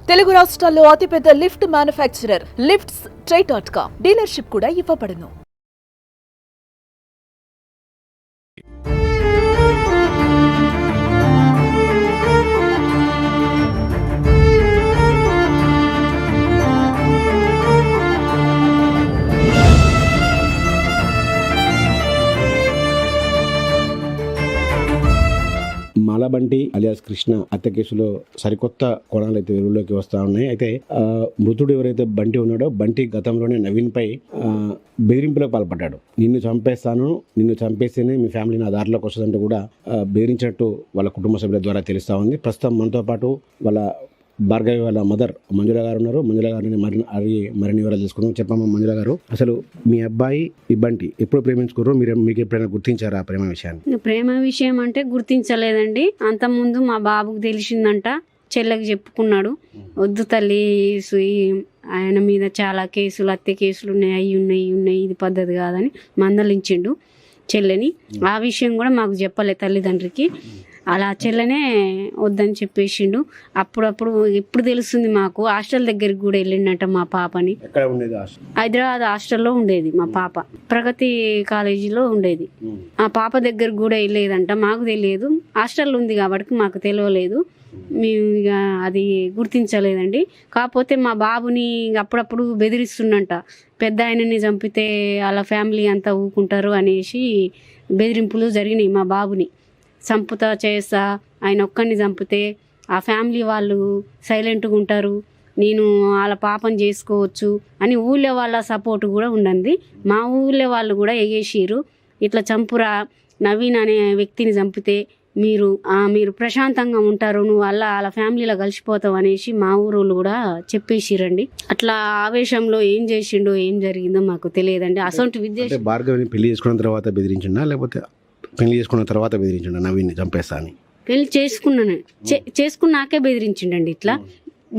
తెలుగు రాష్ట్రాల్లో అతిపెద్ద lift manufacturer lifts ట్రై.com dealership కూడా ఇవ్వబడును. మాలబంటి అలియాస్ కృష్ణ హత్య కేసులో సరికొత్త కోణాలు అయితే వెలుగులోకి వస్తా ఉన్నాయి. అయితే మృతుడు ఎవరైతే బంటి ఉన్నాడో బంటి గతంలోనే నవీన్ పై బెదిరింపులకు పాల్పడ్డాడు. నిన్ను చంపేస్తాను, నిన్ను చంపేస్తేనే మీ ఫ్యామిలీ నా దారిలోకి వస్తుందంటూ కూడా బెదిరించినట్టు వాళ్ళ కుటుంబ సభ్యుల ద్వారా తెలుస్తా ఉంది. ప్రస్తుతం మనతో పాటు వాళ్ళ భార్గవి వాళ్ళ మదర్ మంజుల గారు ఉన్నారు. మంజుల గారిని మరిన్ని వివరాలు తెలుసుకుందాం. చెప్పమ్మా మంజుల గారు, అసలు మీ అబ్బాయి ఈ బంటి ఎప్పుడు ప్రేమించుకున్నారో మీకు ఎప్పుడైనా గుర్తించారా ఆ ప్రేమ విషయాన్ని? ప్రేమ విషయం అంటే గుర్తించలేదండి. అంతకుముందు మా బాబుకు తెలిసిందంట, చెల్లెకి చెప్పుకున్నాడు. వద్దు తల్లి, ఆయన మీద చాలా కేసులు, హత్య కేసులు ఉన్నాయి, అవి ఉన్నాయి, ఇది పద్ధతి కాదని మందలించిండు చెల్లెని. ఆ విషయం కూడా మాకు చెప్పలే తల్లిదండ్రికి. అలా చెల్లెనే వద్దని చెప్పేసిండు. అప్పుడప్పుడు ఎప్పుడు తెలుస్తుంది మాకు, హాస్టల్ దగ్గరికి కూడా వెళ్ళిండట మా పాపని. హైదరాబాద్ హాస్టల్లో ఉండేది మా పాప, ప్రగతి కాలేజీలో ఉండేది. ఆ పాప దగ్గరికి కూడా వెళ్ళేదంట, మాకు తెలియదు. హాస్టల్లో ఉంది కాబట్టి మాకు తెలియలేదు. మేము ఇక అది గుర్తించలేదండి. కాకపోతే మా బాబుని అప్పుడప్పుడు బెదిరిస్తుండంట, పెద్ద ఆయనని చంపితే వాళ్ళ ఫ్యామిలీ అంతా ఊకుంటారు అనేసి బెదిరింపులు జరిగినాయి. మా బాబుని చంపుతా చేస్తా, ఆయన ఒక్కడిని చంపితే ఆ ఫ్యామిలీ వాళ్ళు సైలెంట్గా ఉంటారు, నేను వాళ్ళ పాపని చేసుకోవచ్చు అని ఊళ్ళో వాళ్ళ సపోర్ట్ కూడా ఉండండి. మా ఊళ్ళో వాళ్ళు కూడా ఎగేసిరు, ఇట్లా చంపురా, నవీన్ అనే వ్యక్తిని చంపితే మీరు ప్రశాంతంగా ఉంటారు, నువ్వు వాళ్ళ ఫ్యామిలీలో కలిసిపోతావు అనేసి మా ఊరోళ్ళు కూడా చెప్పేసిరండి. అట్లా ఆవేశంలో ఏం చేసిండో ఏం జరిగిందో మాకు తెలియదండి. అసలు విద్య భార్గవిని పెళ్లి చేసుకున్న తర్వాత బెదిరించిండా, లేకపోతే పెళ్లి చేసుకున్న తర్వాత బెదిరించండి నవీన్ని చంపేస్తా అని? పెళ్లి చేసుకున్నాకే బెదిరించిండండి. ఇట్లా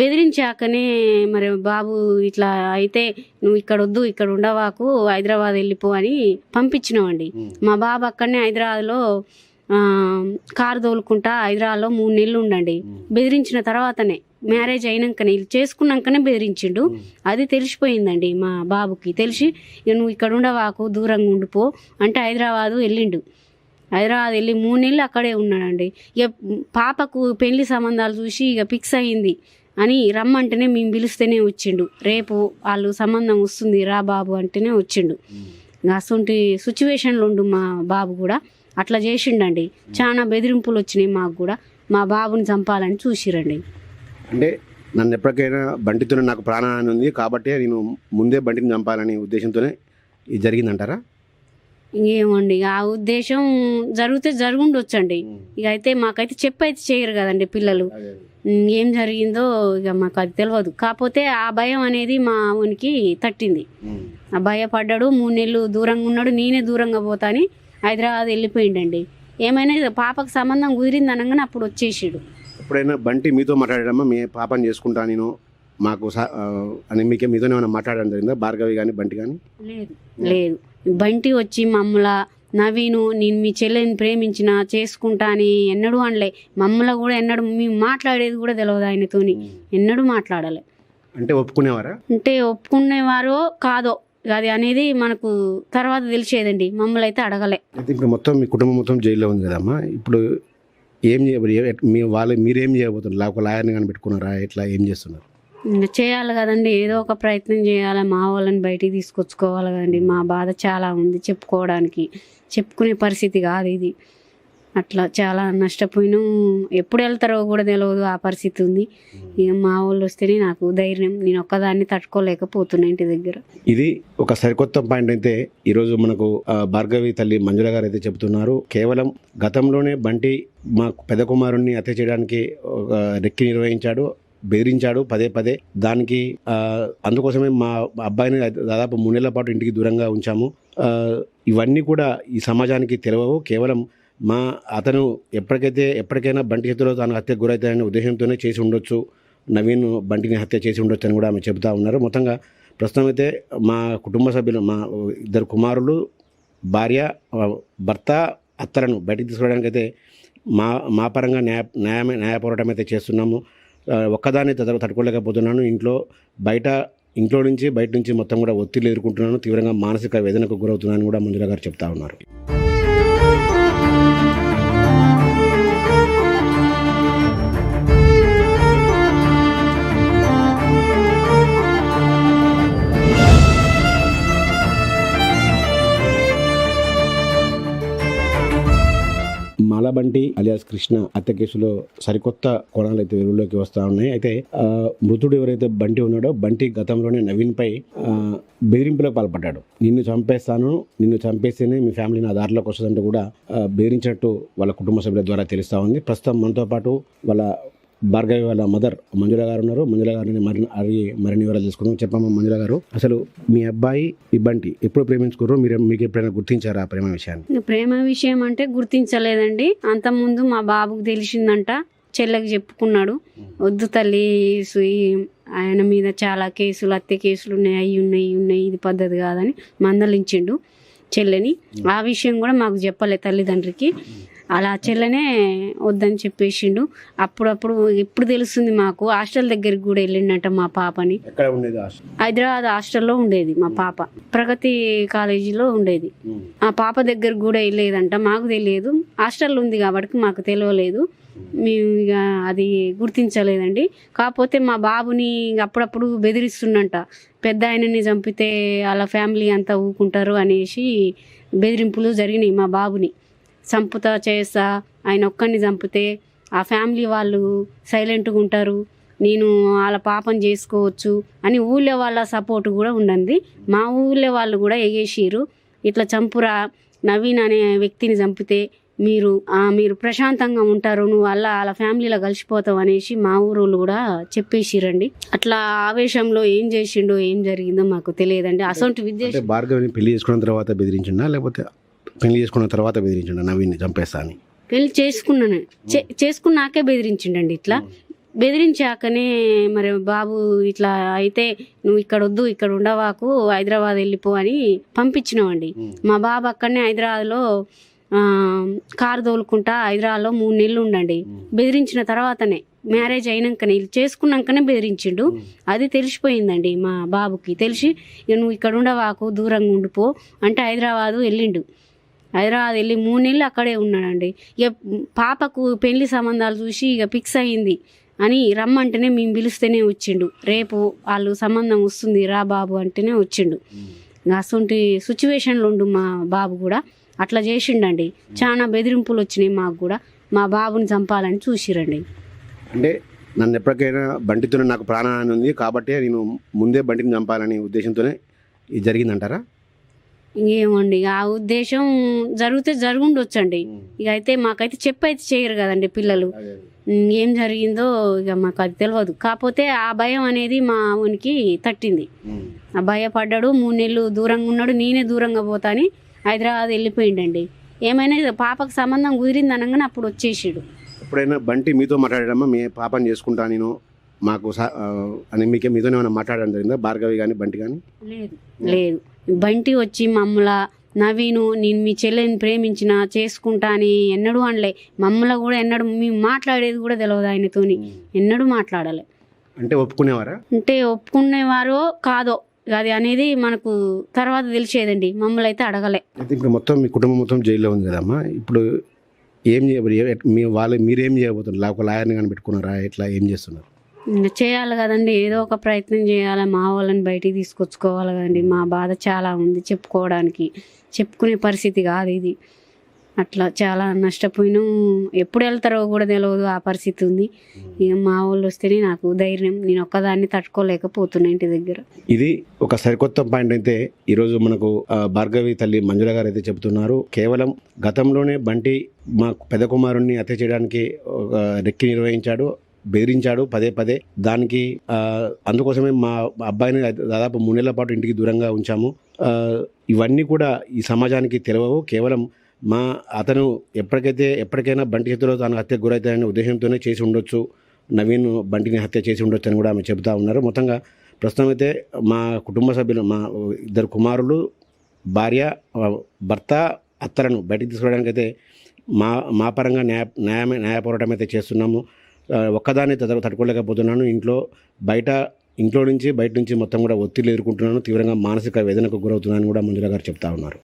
బెదిరించాకనే మరి బాబు ఇట్లా అయితే నువ్వు ఇక్కడ వద్దు, ఇక్కడ ఉండవాకు, హైదరాబాద్ వెళ్ళిపో అని పంపించినామండి. మా బాబు అక్కడనే హైదరాబాద్లో కారు తోలుకుంటా హైదరాబాద్లో 3 నెలలు ఉండండి. బెదిరించిన తర్వాతనే, మ్యారేజ్ అయినాకనే, చేసుకున్నాకనే బెదిరించిండు. అది తెలిసిపోయిందండి మా బాబుకి. తెలిసి ఇక నువ్వు ఇక్కడ ఉండవాకు, దూరంగా ఉండిపో అంటే హైదరాబాదు వెళ్ళిండు. హైదరాబాద్ వెళ్ళి 3 నెలలు అక్కడే ఉన్నాడండి. ఇక పాపకు పెళ్లి సంబంధాలు చూసి ఇక ఫిక్స్ అయ్యింది అని రమ్మంటేనే మేము పిలిస్తేనే వచ్చిండు. రేపు వాళ్ళు సంబంధం వస్తుంది రా బాబు అంటేనే వచ్చిండు. అసొంటి సిచ్యువేషన్లో ఉండు మా బాబు కూడా. అట్లా చేసిండండి. చాలా బెదిరింపులు వచ్చినాయి మాకు కూడా. మా బాబుని చంపాలని చూసిరండి. అంటే నన్ను ఎప్పటికైనా బంటితోనే నాకు ప్రాణహాని ఉంది కాబట్టి నేను ముందే బంటిని చంపాలని ఉద్దేశంతోనే ఇది జరిగిందంటారా? ఇంకేమండి, ఆ ఉద్దేశం జరుగుండొచ్చండి. ఇక అయితే మాకైతే చెప్పైతే చేయరు కదండి పిల్లలు. ఏం జరిగిందో ఇక మాకు అది తెలియదు. కాకపోతే ఆ భయం అనేది మా ఊనికి తట్టింది. ఆ భయపడ్డాడు, 3 నెలలు దూరంగా ఉన్నాడు. నేనే దూరంగా పోతా అని హైదరాబాద్ వెళ్ళిపోయిండండి. ఏమైనా పాపకు సంబంధం కుదిరింది అనగానే అప్పుడు వచ్చేసాడు. ఎప్పుడైనా బంటి మీతో మాట్లాడాడమ్మా, మీ పాపని చేసుకుంటా నేను మాకు అని మీతోనే ఏమైనా మాట్లాడడం జరిగిందా, భార్గవి కానీ బంటి కానీ? లేదు. బంటి వచ్చి మమ్మల్ని నవీను నేను మీ చెల్లెని ప్రేమించిన చేసుకుంటా అని ఎన్నడూ అనలే. మమ్మల్ని కూడా ఎన్నడూ మేము మాట్లాడేది కూడా తెలియదు ఆయనతోని, ఎన్నడూ మాట్లాడలే. అంటే ఒప్పుకునేవారా? అంటే ఒప్పుకునేవారో కాదో అది అనేది మనకు తర్వాత తెలిసేదండి. మమ్మల్ని అయితే అడగలే. ఇప్పుడు మొత్తం మీ కుటుంబం మొత్తం జైల్లో ఉంది కదమ్మా, ఇప్పుడు ఏం మీరేం చేయబోతున్నారు? ఒక లాయర్ని కానీ పెట్టుకున్నారా? ఎట్లా ఏం చేస్తున్నారు? చేయాలి కదండి, ఏదో ఒక ప్రయత్నం చేయాలి. మా వాళ్ళని బయటికి తీసుకొచ్చుకోవాలి కదండి. మా బాధ చాలా ఉంది, చెప్పుకునే పరిస్థితి కాదు ఇది. అట్లా చాలా నష్టపోయినాం. ఎప్పుడు వెళ్తారో కూడా తెలియదు, ఆ పరిస్థితి ఉంది. ఇక మా వాళ్ళు వస్తేనే నాకు ధైర్యం, నేను ఒక్కదాన్ని తట్టుకోలేకపోతున్నా ఇంటి దగ్గర. ఇది ఒక సరికొత్త పాయింట్. అయితే ఈరోజు మనకు భార్గవి తల్లి మంజుల గారు అయితే చెబుతున్నారు, కేవలం గతంలోనే బంటి మా పెద్ద కుమారుణ్ణి హత్య చేయడానికి రెక్కి నిర్వహించాడు, బెదిరించాడు పదే. దానికి అందుకోసమే మా అబ్బాయిని దాదాపు 3 నెలల పాటు ఇంటికి దూరంగా ఉంచాము. ఇవన్నీ కూడా ఈ సమాజానికి తెలియవు. కేవలం అతను ఎప్పటికైనా బంటి చేతిలో తాను హత్యకు గురవుతాయనే ఉద్దేశంతోనే చేసి ఉండొచ్చు, నవీన్ బంటిని హత్య చేసి ఉండొచ్చు అని కూడా ఆమె చెబుతా ఉన్నారు. మొత్తంగా ప్రస్తుతం అయితే మా కుటుంబ సభ్యులు, మా 2 కుమారులు, భార్య, భర్త, అత్తలను బయటికి తీసుకోవడానికి అయితే మా పరంగా న్యాయ పోరాటం అయితే చేస్తున్నాము. ఒక్కదాన్ని తట్టుకోలేకపోతున్నాను. ఇంట్లో నుంచి బయట నుంచి మొత్తం కూడా ఒత్తిడిలు ఎదుర్కొంటున్నాను, తీవ్రంగా మానసిక వేదనకు గురవుతున్నాను కూడా మంజుల గారు చెప్తా ఉన్నారు. మాలబంటి అలియాస్ కృష్ణ హత్య కేసులో సరికొత్త కోణాలు అయితే వెలుగులోకి వస్తా ఉన్నాయి. అయితే మృతుడు ఎవరైతే బంటి ఉన్నాడో, బంటి గతంలోనే నవీన్ పై బెదిరింపులకు పాల్పడ్డాడు. నిన్ను చంపేస్తేనే మీ ఫ్యామిలీ నా దారిలోకి వస్తుందంటే కూడా బెదిరించినట్టు వాళ్ళ కుటుంబ సభ్యుల ద్వారా తెలుస్తా ఉంది. ప్రస్తుతం మనతో పాటు వాళ్ళ భార్గవి వాళ్ళ మదర్ మంజుల గారు ఉన్నారు. మంజుల గారిని మరిన్ని వివరాలు తెలుసుకుందాం. చెప్పమ్మా మంజుల గారు, అసలు మీ అబ్బాయి ఈ బంటి ఎప్పుడు ప్రేమించుకున్నారో మీకు ఎప్పుడైనా గుర్తించారా ఆ ప్రేమ విషయాన్ని? ప్రేమ విషయం అంటే గుర్తించలేదండి. అంతకుముందు మా బాబుకు తెలిసిందంట, చెల్లెకి చెప్పుకున్నాడు. వద్దు తల్లి, ఆయన మీద చాలా కేసులు, హత్య కేసులు ఉన్నాయి, అవి ఉన్నాయి, ఇది పద్ధతి కాదని మందలించిండు చెల్లెని. ఆ విషయం కూడా మాకు చెప్పలే తల్లిదండ్రికి. అలా చెల్లెనే వద్దని చెప్పేసిండు. అప్పుడప్పుడు ఎప్పుడు తెలుస్తుంది మాకు. హాస్టల్ దగ్గరికి కూడా వెళ్ళిండట మా పాపని. హైదరాబాద్ హాస్టల్లో ఉండేది మా పాప, ప్రగతి కాలేజీలో ఉండేది. ఆ పాప దగ్గరికి కూడా వెళ్ళేదంట. మాకు తెలియదు, హాస్టల్లో ఉంది కాబట్టి మాకు తెలియలేదు. మేము ఇక అది గుర్తించలేదండి. కాకపోతే మా బాబుని అప్పుడప్పుడు బెదిరిస్తుండంట. పెద్ద ఆయనని చంపితే వాళ్ళ ఫ్యామిలీ అంతా ఊకుంటారు అనేసి బెదిరింపులు జరిగినాయి. మా బాబుని చంపుతా చేస్తా, ఆయన ఒక్కడిని చంపితే ఆ ఫ్యామిలీ వాళ్ళు సైలెంట్గా ఉంటారు, నేను వాళ్ళ పాపం చేసుకోవచ్చు అని ఊళ్ళో వాళ్ళ సపోర్ట్ కూడా ఉండండి. మా ఊళ్ళో వాళ్ళు కూడా ఎగేసిరు, ఇట్లా చంపురా, నవీన్ అనే వ్యక్తిని చంపితే మీరు ప్రశాంతంగా ఉంటారు, నువ్వు వాళ్ళ ఫ్యామిలీలో కలిసిపోతావు అనేసి మా ఊరోళ్ళు కూడా చెప్పేసిరండి. అట్లా ఆవేశంలో ఏం చేసిండో ఏం జరిగిందో మాకు తెలియదండి. అసొంటి విద్య భార్గవిని పెళ్లి చేసుకున్న తర్వాత బెదిరించిండా, లేకపోతే పెళ్లి చేసుకున్న తర్వాత బెదిరించిండా నవీన్ని చంపేస్తా అని? పెళ్లి చేసుకున్నాకే బెదిరించిండండి. ఇట్లా బెదిరించాకనే మరి బాబు ఇట్లా అయితే నువ్వు ఇక్కడ వద్దు, ఇక్కడ ఉండవాకు, హైదరాబాద్ వెళ్ళిపో అని పంపించినామండి. మా బాబు అక్కడనే హైదరాబాద్లో కారు తోలుకుంటా హైదరాబాద్లో 3 నెలలు ఉండండి. బెదిరించిన తర్వాతనే, మ్యారేజ్ అయినాకనే, చేసుకున్నాకనే బెదిరించిండు. అది తెలిసిపోయిందండి మా బాబుకి. తెలిసి ఇక నువ్వు ఇక్కడ ఉండవాకు, దూరంగా ఉండిపో అంటే హైదరాబాదు వెళ్ళిండు. హైదరాబాద్ వెళ్ళి 3 నెలలు అక్కడే ఉన్నాడండి. ఇక పాపకు పెళ్లి సంబంధాలు చూసి ఇక ఫిక్స్ అయ్యింది అని రమ్మంటేనే, మేము పిలిస్తేనే వచ్చిండు. రేపు వాళ్ళు సంబంధం వస్తుంది రా బాబు అంటేనే వచ్చిండు. అసొంటి సిచ్యువేషన్లో ఉండు మా బాబు కూడా. అట్లా చేసిండండి. చాలా బెదిరింపులు వచ్చినాయి మాకు కూడా. మా బాబుని చంపాలని చూసిరండి. అంటే నన్ను ఎప్పటికైనా బంటితోనే నాకు ప్రాణహాని ఉంది కాబట్టి నేను ముందే బంటిని చంపాలనే ఉద్దేశంతోనే ఇది జరిగిందంటారా? ఇంకేమండి, ఆ ఉద్దేశం జరుగుండొచ్చండి. ఇక అయితే మాకైతే చెప్పైతే చేయరు కదండి పిల్లలు. ఏం జరిగిందో ఇక మాకు అది తెలియదు. కాకపోతే ఆ భయం అనేది మా ఊనికి తట్టింది. ఆ భయపడ్డాడు. 3 నెలలు దూరంగా ఉన్నాడు. నేనే దూరంగా పోతా అని హైదరాబాద్ వెళ్ళిపోయిండండి. ఏమైనా పాపకు సంబంధం కుదిరింది అనగానే అప్పుడు వచ్చేసాడు. ఎప్పుడైనా బంటి మీతో మాట్లాడాడమ్మా, మీ పాపని చేసుకుంటా నేను మాకు అని మీతోనే ఏమైనా మాట్లాడడం జరిగిందా, భార్గవి కానీ బంటి కానీ? లేదు. బంటి వచ్చి మమ్మల నవీను నేను మీ చెల్లెని ప్రేమించిన చేసుకుంటా అని ఎన్నడూ అనలే. మమ్మల్ని కూడా ఎన్నడూ మేము మాట్లాడేది కూడా తెలియదు ఆయనతోని. ఎన్నడూ మాట్లాడలే. అంటే ఒప్పుకునేవారా? అంటే ఒప్పుకునేవారో కాదో అది అనేది మనకు తర్వాత తెలిసేదండి. మమ్మల్ని అయితే అడగలే. ఇప్పుడు మొత్తం మీ కుటుంబం మొత్తం జైల్లో ఉంది కదమ్మా, ఇప్పుడు ఏం మీరేం చేయబోతున్నారు? ఒక లాయర్ని కానీ పెట్టుకున్నారా? ఎట్లా ఏం చేస్తున్నారు? చేయాలి కదండి, ఏదో ఒక ప్రయత్నం చేయాలి. మా వాళ్ళని బయటికి తీసుకొచ్చుకోవాలి కదండి. మా బాధ చాలా ఉంది, చెప్పుకునే పరిస్థితి కాదు ఇది. అట్లా చాలా నష్టపోయినా, ఎప్పుడు వెళ్తారో కూడా తెలియదు, ఆ పరిస్థితి ఉంది. ఇక మా వాళ్ళు వస్తేనే నాకు ధైర్యం. నేను ఒక్కదాన్ని తట్టుకోలేకపోతున్నా ఇంటి దగ్గర. ఇది ఒక సరికొత్త పాయింట్ అయితే ఈరోజు మనకు భార్గవి తల్లి మంజుల గారు అయితే చెబుతున్నారు. కేవలం గతంలోనే బంటి మా పెద్ద కుమారుణ్ణి హత్య చేయడానికి రెక్కి నిర్వహించాడు, బెదిరించాడు పదే. దానికి అందుకోసమే మా అబ్బాయిని దాదాపు 3 నెలల పాటు ఇంటికి దూరంగా ఉంచాము. ఇవన్నీ కూడా ఈ సమాజానికి తెలియవు. కేవలం అతను ఎప్పటికైనా బంటి చేతిలో తాను హత్యకు గురవుతాయనే ఉద్దేశంతోనే చేసి ఉండొచ్చు, నవీన్ బంటిని హత్య చేసి ఉండొచ్చు అని కూడా ఆమె చెబుతా ఉన్నారు. మొత్తంగా ప్రస్తుతం అయితే మా కుటుంబ సభ్యులు, మా 2 కుమారులు, భార్య, భర్త, అత్తలను బయటికి తీసుకోవడానికి అయితే మా పరంగా న్యాయ పోరాటం అయితే చేస్తున్నాము. ఒక్కదాన్ని తట్టుకోలేకపోతున్నాను. ఇంట్లో నుంచి బయట నుంచి మొత్తం కూడా ఒత్తిడి ఎదుర్కొంటున్నాను. తీవ్రంగా మానసిక వేదనకు గురవుతున్నానని కూడా మంజుల గారు చెప్తా ఉన్నారు.